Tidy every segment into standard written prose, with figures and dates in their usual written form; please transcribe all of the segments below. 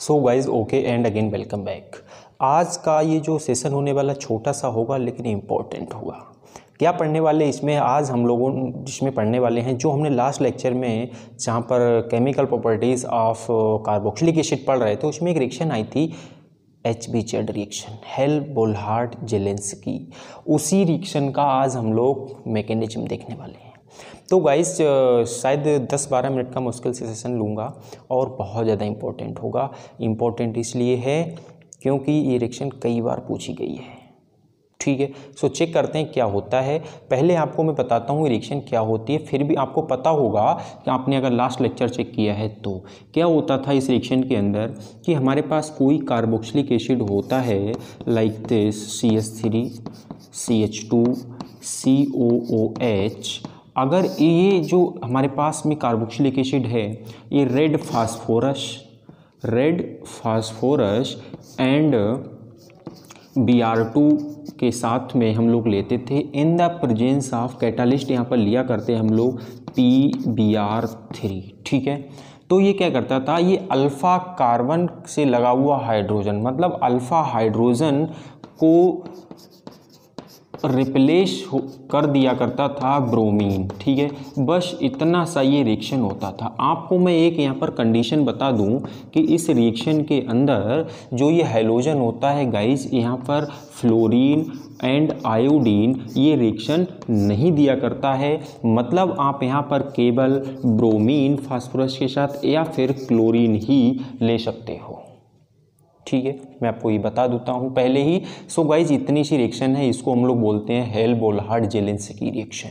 So guys okay and again welcome back. आज का ये जो सेशन होने वाला छोटा सा होगा लेकिन इम्पोर्टेंट होगा। क्या पढ़ने वाले इसमें आज हम लोगों जिसमें पढ़ने वाले हैं जो हमने लास्ट लेक्चर में जहाँ पर chemical properties of carboxylic acid पढ़ रहे थे उसमें एक रिएक्शन आई थी HBZ रिएक्शन, हेल्महोल्ट्ज़-जेलेंस्की। उसी रिएक्शन का आज हम लोग मैकेनिज्म देखने वाले हैं। तो गाइस शायद 10-12 मिनट का मुश्किल से सेशन लूँगा और बहुत ज़्यादा इम्पोर्टेंट होगा। इम्पोर्टेंट इसलिए है क्योंकि ये रिएक्शन कई बार पूछी गई है। ठीक है, सो चेक करते हैं क्या होता है। पहले आपको मैं बताता हूँ रिएक्शन क्या होती है, फिर भी आपको पता होगा कि आपने अगर लास्ट लेक्चर चेक किया है तो क्या होता था इस रिएक्शन के अंदर कि हमारे पास कोई कार्बोक्सिलिक एसिड होता है like this CH3 CH2 COOH। अगर ये जो हमारे पास में कार्बोक्सिलिक एसिड है ये रेड फास्फोरस एंड Br2 के साथ में हम लोग लेते थे in the presence of catalyst, यहाँ पर लिया करते हम लोग PBr3। ठीक है, तो ये क्या करता था, ये अल्फ़ा कार्बन से लगा हुआ हाइड्रोजन, मतलब अल्फ़ा हाइड्रोजन को रिप्लेस कर दिया करता था ब्रोमीन। ठीक है, बस इतना सा ये रिएक्शन होता था। आपको मैं एक यहाँ पर कंडीशन बता दूं कि इस रिएक्शन के अंदर जो ये हैलोजन होता है गाइस, यहाँ पर फ्लोरीन एंड आयोडीन ये रिएक्शन नहीं दिया करता है। मतलब आप यहाँ पर केवल ब्रोमीन फास्फोरस के साथ या फिर क्लोरीन ही ले सकते हो। ठीक है, मैं आपको ये बता देता हूँ पहले ही। सो गाइज इतनी सी रिएक्शन है, इसको हम लोग बोलते हैं हेल्महोल्ट्ज़-जेलेंस्की रिएक्शन।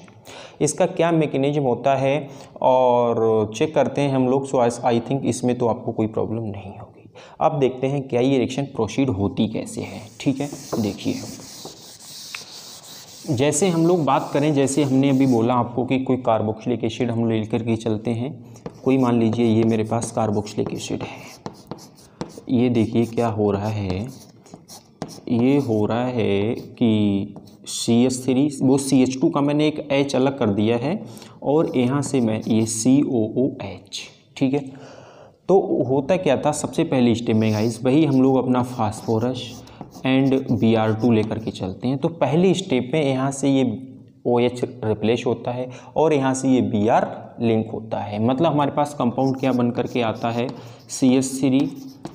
इसका क्या मैकेनिज्म होता है और चेक करते हैं हम लोग। सो आई थिंक इसमें तो आपको कोई प्रॉब्लम नहीं होगी। अब देखते हैं क्या ये रिएक्शन प्रोसीड होती कैसे है। ठीक है, देखिए जैसे हम लोग बात करें, जैसे हमने अभी बोला आपको कि कोई कार्बोक्सिलिक एसिड हम लेकर के चलते हैं। कोई मान लीजिए ये मेरे पास कार्बोक्सिलिक एसिड है। ये देखिए क्या हो रहा है, ये हो रहा है कि CH3 वो CH2 का मैंने एक H अलग कर दिया है और यहाँ से मैं ये COOH। ठीक है, तो होता क्या था सबसे पहले स्टेप में गाइस, वही हम लोग अपना फास्फोरस एंड Br2 लेकर के चलते हैं। तो पहले स्टेप में यहाँ से ये OH रिप्लेस होता है और यहाँ से ये Br लिंक होता है। मतलब हमारे पास कंपाउंड क्या बन करके आता है, CH3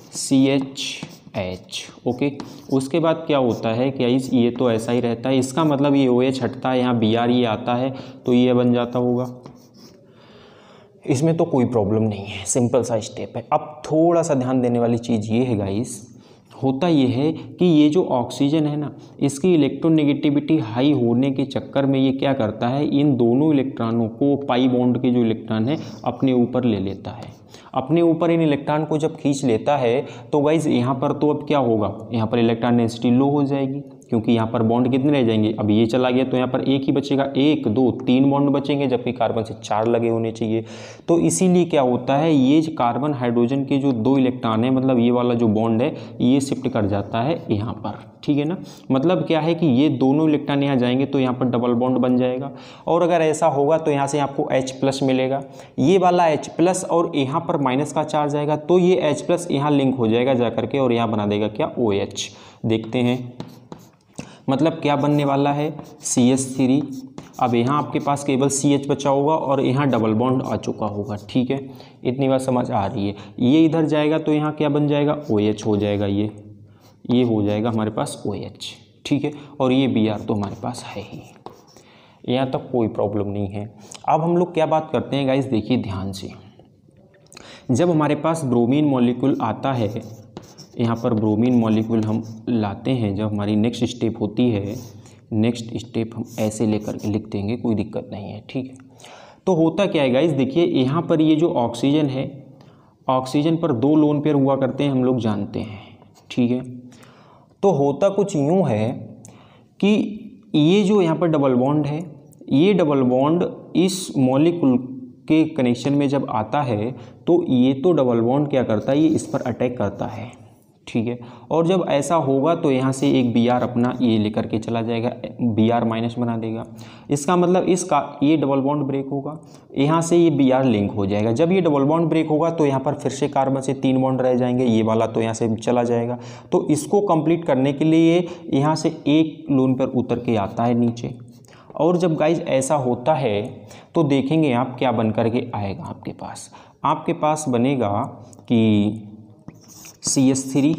CHH। ओके, उसके बाद क्या होता है कि ये तो ऐसा ही रहता है, इसका मतलब ये OH हटता है, यहाँ Br ये आता है तो ये बन जाता होगा। इसमें तो कोई प्रॉब्लम नहीं है, सिंपल सा स्टेप है। अब थोड़ा सा ध्यान देने वाली चीज़ ये है गाइस, होता ये है कि ये जो ऑक्सीजन है ना, इसकी इलेक्ट्रोनेगेटिविटी हाई होने के चक्कर में ये क्या करता है, इन दोनों इलेक्ट्रॉनों को पाई बॉन्ड के जो इलेक्ट्रॉन है अपने ऊपर ले लेता है। अपने ऊपर इन इलेक्ट्रॉन को जब खींच लेता है तो गाइज यहाँ पर तो अब क्या होगा, यहाँ पर इलेक्ट्रॉन डेंसिटी लो हो जाएगी क्योंकि यहाँ पर बॉन्ड कितने रह जाएंगे, अब ये चला गया तो यहाँ पर एक ही बचेगा, 1 2 3 बॉन्ड बचेंगे, जबकि कार्बन से 4 लगे होने चाहिए। तो इसीलिए क्या होता है, ये कार्बन हाइड्रोजन के जो 2 इलेक्ट्रॉन है, मतलब ये वाला जो बॉन्ड है ये शिफ्ट कर जाता है यहाँ पर। ठीक है ना, मतलब क्या है कि ये दोनों इलेक्ट्रॉन यहाँ जाएंगे तो यहाँ पर डबल बॉन्ड बन जाएगा। और अगर ऐसा होगा तो यहाँ से आपको H+ मिलेगा, ये वाला H+ और यहाँ पर माइनस का चार्ज आएगा तो ये H+ यहाँ लिंक हो जाएगा जा करके और यहाँ बना देगा क्या, OH। देखते हैं मतलब क्या बनने वाला है, CH3। अब यहाँ आपके पास केवल CH बचा होगा और यहाँ डबल बॉन्ड आ चुका होगा। ठीक है, इतनी बात समझ आ रही है। ये इधर जाएगा तो यहाँ क्या बन जाएगा, OH हो जाएगा, ये हो जाएगा हमारे पास OH। ठीक है, और ये Br तो हमारे पास है ही, यहाँ तक कोई प्रॉब्लम नहीं है। अब हम लोग क्या बात करते हैं गाइस, देखिए ध्यान से। जब हमारे पास ब्रोमीन मॉलिक्यूल आता है, यहाँ पर ब्रोमीन मॉलिक्यूल हम लाते हैं, जब हमारी नेक्स्ट स्टेप होती है, नेक्स्ट स्टेप हम ऐसे लेकर के लिख देंगे, कोई दिक्कत नहीं है। ठीक है, तो होता क्या है गाइस, देखिए यहाँ पर ये जो ऑक्सीजन है, ऑक्सीजन पर 2 लोन पेयर हुआ करते हैं, हम लोग जानते हैं। ठीक है, तो होता कुछ यूँ है कि ये जो यहाँ पर डबल बॉन्ड है, ये डबल बॉन्ड इस मॉलिक्यूल के कनेक्शन में जब आता है तो ये तो डबल बॉन्ड क्या करता है, ये इस पर अटैक करता है। ठीक है। और जब ऐसा होगा तो यहाँ से एक Br अपना ये लेकर के चला जाएगा, Br माइनस बना देगा। इसका मतलब इसका ये डबल बॉन्ड ब्रेक होगा, यहाँ से ये Br लिंक हो जाएगा। जब ये डबल बॉन्ड ब्रेक होगा तो यहाँ पर फिर से कार्बन से 3 बॉन्ड रह जाएंगे, ये वाला तो यहाँ से चला जाएगा। तो इसको कंप्लीट करने के लिए यहाँ से एक लोन पर उतर के आता है नीचे। और जब गाइज ऐसा होता है तो देखेंगे आप क्या बन करके आएगा आपके पास बनेगा कि CH3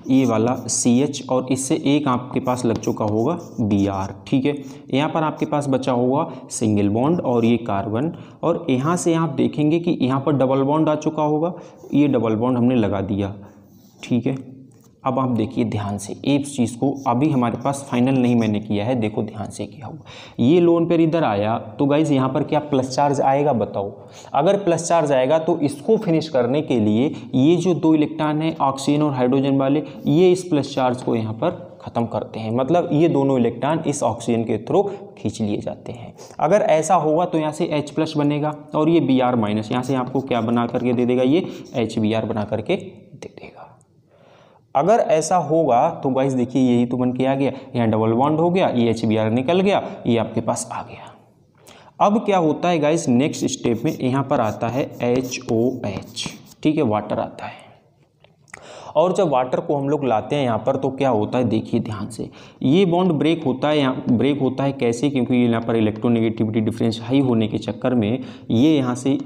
ये वाला CH और इससे एक आपके पास लग चुका होगा Br, ठीक है। यहाँ पर आपके पास बचा होगा सिंगल बॉन्ड और ये कार्बन, और यहाँ से आप देखेंगे कि यहाँ पर डबल बॉन्ड आ चुका होगा, ये डबल बॉन्ड हमने लगा दिया, ठीक है। अब आप देखिए ध्यान से एक चीज़ को, अभी हमारे पास फाइनल नहीं मैंने किया है, देखो ध्यान से क्या हुआ। ये लोन पेयर इधर आया तो गाइज यहाँ पर क्या प्लस चार्ज आएगा बताओ। अगर प्लस चार्ज आएगा तो इसको फिनिश करने के लिए ये जो 2 इलेक्ट्रॉन है ऑक्सीजन और हाइड्रोजन वाले, ये इस प्लस चार्ज को यहाँ पर ख़त्म करते हैं, मतलब ये दोनों इलेक्ट्रॉन इस ऑक्सीजन के थ्रू खींच लिए जाते हैं। अगर ऐसा होगा तो यहाँ से H+ बनेगा और ये Br माइनस यहाँ से आपको क्या बना करके दे देगा, ये HBr बना करके दे देगा। अगर ऐसा होगा तो गाइस देखिए यही तो बन के आ गया, यहाँ डबल बॉन्ड हो गया, ये HBr निकल गया, ये आपके पास आ गया। अब क्या होता है गाइस, नेक्स्ट स्टेप में यहाँ पर आता है HOH, ठीक है, वाटर आता है। और जब वाटर को हम लोग लाते हैं यहाँ पर तो क्या होता है, देखिए ध्यान से, ये बॉन्ड ब्रेक होता है। यहाँ ब्रेक होता है कैसे, क्योंकि यहाँ पर इलेक्ट्रोनेगेटिविटी डिफरेंस हाई होने के चक्कर में ये यहाँ से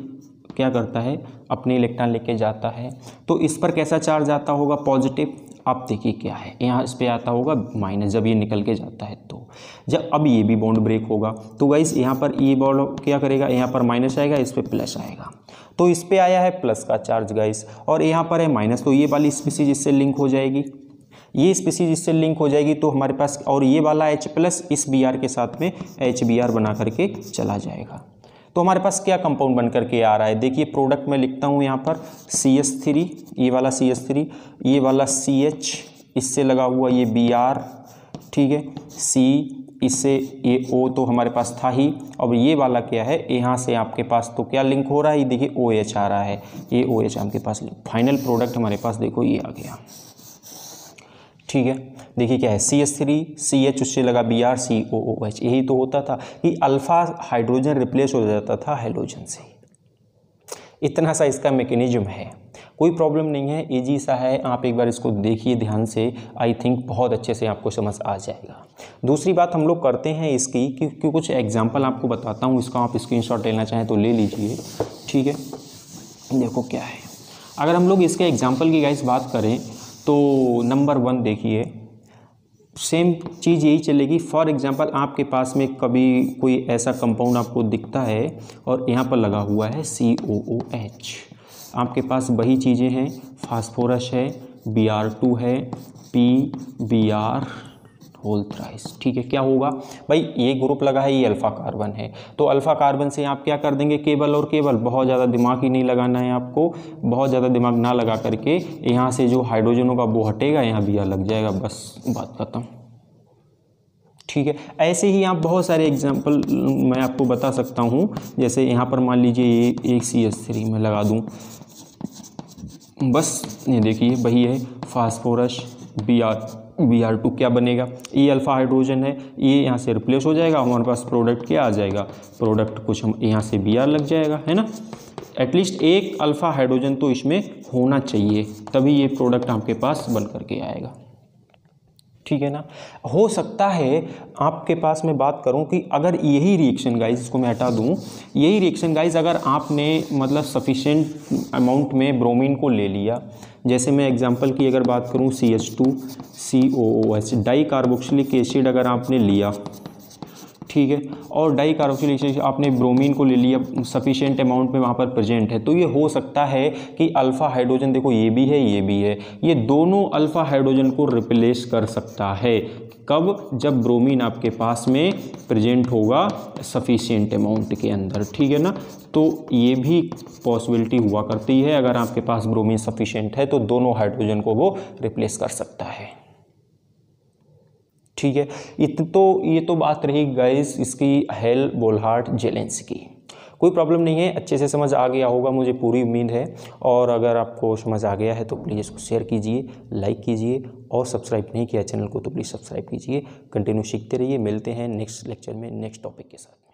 क्या करता है, अपने इलेक्ट्रॉन लेके जाता है। तो इस पर कैसा चार्ज आता होगा, पॉजिटिव। आप देखिए क्या है, यहाँ इस पे आता होगा माइनस जब ये निकल के जाता है। तो जब अब ये भी बॉन्ड ब्रेक होगा तो गाइस यहाँ पर ये बॉन्ड क्या करेगा, यहाँ पर माइनस आएगा, इस पे प्लस आएगा। तो इस पे आया है प्लस का चार्ज गाइस, और यहाँ पर है माइनस, तो ये वाली स्पीसीज इससे लिंक हो जाएगी, ये स्पीसीज इससे लिंक हो जाएगी। तो हमारे पास और ये वाला H+ इस Br के साथ में HBr बना करके चला जाएगा। तो हमारे पास क्या कंपाउंड बन करके आ रहा है, देखिए प्रोडक्ट में लिखता हूँ यहाँ पर CH3, ये वाला CH3, ये वाला CH इससे लगा हुआ ये Br, ठीक है, C इससे ये O तो हमारे पास था ही। अब ये वाला क्या है, यहाँ से आपके पास तो क्या लिंक हो रहा है, ये देखिए OH आ रहा है, ये OH आपके पास फाइनल प्रोडक्ट हमारे पास देखो ये आ गया, ठीक है। देखिए क्या है, CH3 CH उससे लगा Br COOH, यही तो होता था कि अल्फा हाइड्रोजन रिप्लेस हो जाता था हाइड्रोजन से। इतना सा इसका मैकेनिज्म है, कोई प्रॉब्लम नहीं है, इजी सा है। आप एक बार इसको देखिए ध्यान से, आई थिंक बहुत अच्छे से आपको समझ आ जाएगा। दूसरी बात हम लोग करते हैं इसकी कि कुछ एग्जाम्पल आपको बताता हूँ, इसका आप स्क्रीनशॉट लेना चाहें तो ले लीजिए, ठीक है। देखो क्या है, अगर हम लोग इसके एग्जाम्पल की गाइस बात करें तो नंबर 1 देखिए, सेम चीज़ यही चलेगी। फॉर एग्जांपल आपके पास में कभी कोई ऐसा कंपाउंड आपको दिखता है और यहाँ पर लगा हुआ है COOH, आपके पास वही चीज़ें हैं, फास्फोरस है, Br2 है, PBr होल थ्राइस, ठीक है। क्या होगा भाई, ये ग्रुप लगा है, ये अल्फ़ा कार्बन है, तो अल्फ़ा कार्बन से आप क्या कर देंगे, केवल और केवल, बहुत ज़्यादा दिमाग ही नहीं लगाना है आपको, बहुत ज़्यादा दिमाग ना लगा करके यहाँ से जो हाइड्रोजन होगा वो हटेगा, यहाँ Br लग जाएगा, बस बात खत्म, ठीक है। ऐसे ही आप बहुत सारे एग्जाम्पल मैं आपको बता सकता हूँ, जैसे यहाँ पर मान लीजिए ये एक CH3 में लगा दूँ, बस ये देखिए वही है, फास्फोरस Br2 क्या बनेगा, ये अल्फ़ा हाइड्रोजन है, ये यहाँ से रिप्लेस हो जाएगा, हमारे पास प्रोडक्ट क्या आ जाएगा, प्रोडक्ट कुछ हम यहाँ से Br लग जाएगा, है ना। एटलीस्ट एक अल्फ़ा हाइड्रोजन तो इसमें होना चाहिए, तभी ये प्रोडक्ट आपके पास बन करके आएगा, ठीक है ना। हो सकता है आपके पास मैं बात करूं कि अगर यही रिएक्शन गाइस, इसको मैं हटा दूं, यही रिएक्शन गाइस अगर आपने मतलब सफिशिएंट अमाउंट में ब्रोमीन को ले लिया, जैसे मैं एग्जांपल की अगर बात करूं CH2COOH डाई कार्बोक्सिलिक एसिड अगर आपने लिया, ठीक है, और डाई कार्बोक्सिलिक एसिड आपने ब्रोमीन को ले लिया, सफिशिएंट अमाउंट में वहाँ पर प्रेजेंट है, तो ये हो सकता है कि अल्फ़ा हाइड्रोजन, देखो ये भी है ये भी है, ये दोनों अल्फ़ा हाइड्रोजन को रिप्लेस कर सकता है। कब, जब ब्रोमीन आपके पास में प्रेजेंट होगा सफिशिएंट अमाउंट के अंदर, ठीक है ना। तो ये भी पॉसिबिलिटी हुआ करती है, अगर आपके पास ब्रोमीन सफिशिएंट है तो दोनों हाइड्रोजन को वो रिप्लेस कर सकता है, ठीक है। ये तो बात रही गाइस इसकी हेल बोलहार्ट जेलेंस्की की। कोई प्रॉब्लम नहीं है, अच्छे से समझ आ गया होगा मुझे पूरी उम्मीद है। और अगर आपको समझ आ गया है तो प्लीज़ इसको शेयर कीजिए, लाइक कीजिए, और सब्सक्राइब नहीं किया चैनल को तो प्लीज़ सब्सक्राइब कीजिए। कंटिन्यू सीखते रहिए। मिलते हैं नेक्स्ट लेक्चर में नेक्स्ट टॉपिक के साथ।